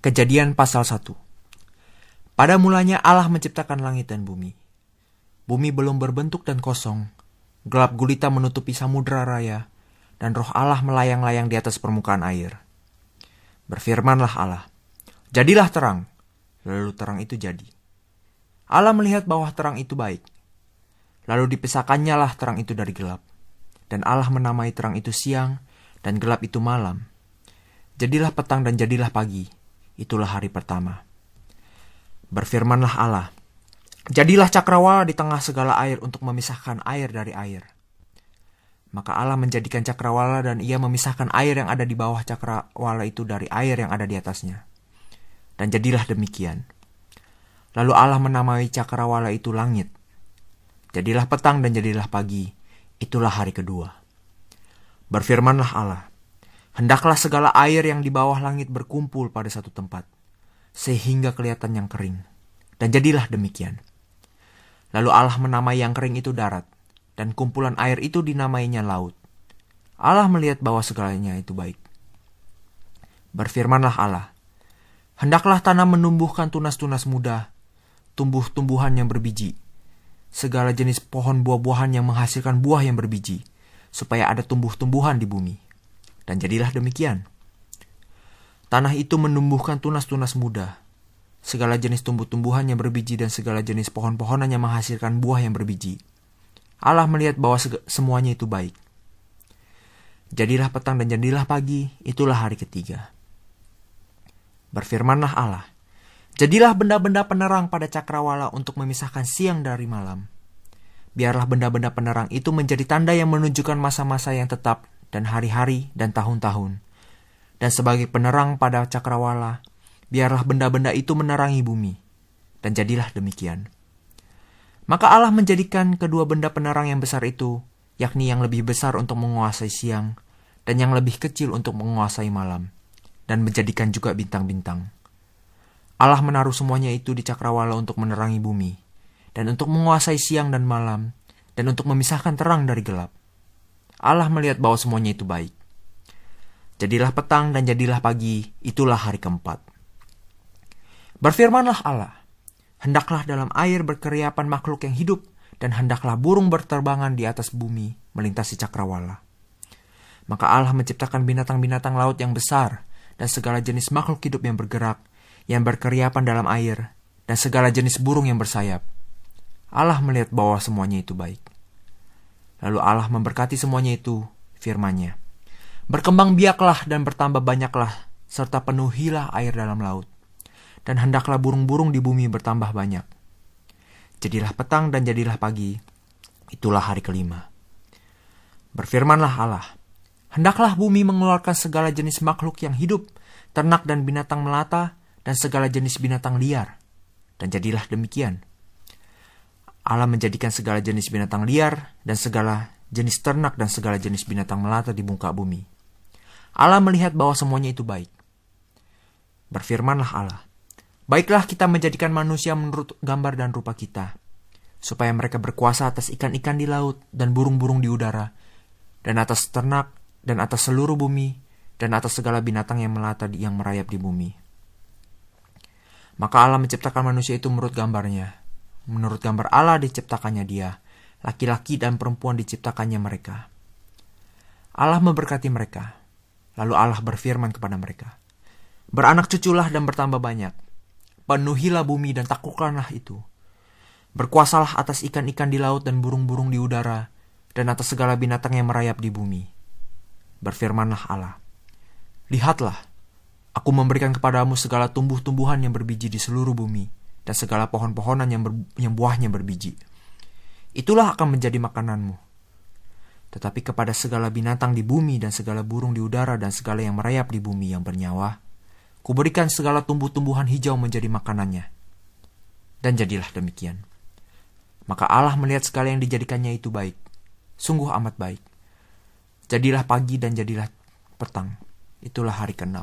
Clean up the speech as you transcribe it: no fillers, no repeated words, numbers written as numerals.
Kejadian pasal 1. Pada mulanya Allah menciptakan langit dan bumi. Bumi belum berbentuk dan kosong. Gelap gulita menutupi samudera raya, dan roh Allah melayang-layang di atas permukaan air. Berfirmanlah Allah, "Jadilah terang." Lalu terang itu jadi. Allah melihat bahwa terang itu baik. Lalu dipisahkannya lah terang itu dari gelap. Dan Allah menamai terang itu siang, dan gelap itu malam. Jadilah petang dan jadilah pagi. Itulah hari pertama. Berfirmanlah Allah, "Jadilah cakrawala di tengah segala air untuk memisahkan air dari air." Maka Allah menjadikan cakrawala dan ia memisahkan air yang ada di bawah cakrawala itu dari air yang ada di atasnya. Dan jadilah demikian. Lalu Allah menamai cakrawala itu langit. Jadilah petang dan jadilah pagi. Itulah hari kedua. Berfirmanlah Allah, "Hendaklah segala air yang di bawah langit berkumpul pada satu tempat, sehingga kelihatan yang kering." Dan jadilah demikian. Lalu Allah menamai yang kering itu darat, dan kumpulan air itu dinamainya laut. Allah melihat bahwa segalanya itu baik. Berfirmanlah Allah, "Hendaklah tanah menumbuhkan tunas-tunas muda, tumbuh-tumbuhan yang berbiji, segala jenis pohon buah-buahan yang menghasilkan buah yang berbiji, supaya ada tumbuh-tumbuhan di bumi." Dan jadilah demikian. Tanah itu menumbuhkan tunas-tunas muda, segala jenis tumbuh-tumbuhan yang berbiji dan segala jenis pohon-pohonan yang menghasilkan buah yang berbiji. Allah melihat bahwa semuanya itu baik. Jadilah petang dan jadilah pagi, itulah hari ketiga. Berfirmanlah Allah, "Jadilah benda-benda penerang pada cakrawala untuk memisahkan siang dari malam. Biarlah benda-benda penerang itu menjadi tanda yang menunjukkan masa-masa yang tetap dan hari-hari dan tahun-tahun. Dan sebagai penerang pada cakrawala, biarlah benda-benda itu menerangi bumi." Dan jadilah demikian. Maka Allah menjadikan kedua benda penerang yang besar itu, yakni yang lebih besar untuk menguasai siang, dan yang lebih kecil untuk menguasai malam, dan menjadikan juga bintang-bintang. Allah menaruh semuanya itu di cakrawala untuk menerangi bumi, dan untuk menguasai siang dan malam, dan untuk memisahkan terang dari gelap. Allah melihat bahwa semuanya itu baik. Jadilah petang dan jadilah pagi, itulah hari keempat. Berfirmanlah Allah, "Hendaklah dalam air berkeriapan makhluk yang hidup, dan hendaklah burung berterbangan di atas bumi melintasi cakrawala." Maka Allah menciptakan binatang-binatang laut yang besar, dan segala jenis makhluk hidup yang bergerak, yang berkeriapan dalam air, dan segala jenis burung yang bersayap. Allah melihat bahwa semuanya itu baik. Lalu Allah memberkati semuanya itu, firman-Nya, "Berkembang biaklah dan bertambah banyaklah, serta penuhilah air dalam laut. Dan hendaklah burung-burung di bumi bertambah banyak." Jadilah petang dan jadilah pagi, itulah hari kelima. Berfirmanlah Allah, "Hendaklah bumi mengeluarkan segala jenis makhluk yang hidup, ternak dan binatang melata, dan segala jenis binatang liar." Dan jadilah demikian. Allah menjadikan segala jenis binatang liar dan segala jenis ternak dan segala jenis binatang melata di muka bumi. Allah melihat bahwa semuanya itu baik. Berfirmanlah Allah, "Baiklah kita menjadikan manusia menurut gambar dan rupa kita, supaya mereka berkuasa atas ikan-ikan di laut dan burung-burung di udara, dan atas ternak dan atas seluruh bumi, dan atas segala binatang yang melata yang merayap di bumi." Maka Allah menciptakan manusia itu menurut gambarnya. Menurut gambar Allah diciptakannya dia, laki-laki dan perempuan diciptakannya mereka. Allah memberkati mereka. Lalu Allah berfirman kepada mereka, "Beranak cuculah dan bertambah banyak. Penuhilah bumi dan taklukkanlah itu. Berkuasalah atas ikan-ikan di laut dan burung-burung di udara, dan atas segala binatang yang merayap di bumi." Berfirmanlah Allah, "Lihatlah, Aku memberikan kepadamu segala tumbuh-tumbuhan yang berbiji di seluruh bumi, dan segala pohon-pohonan yang buahnya berbiji. Itulah akan menjadi makananmu. Tetapi kepada segala binatang di bumi dan segala burung di udara dan segala yang merayap di bumi yang bernyawa, Kuberikan segala tumbuh-tumbuhan hijau menjadi makanannya." Dan jadilah demikian. Maka Allah melihat segala yang dijadikannya itu baik, sungguh amat baik. Jadilah pagi dan jadilah petang, itulah hari ke-6.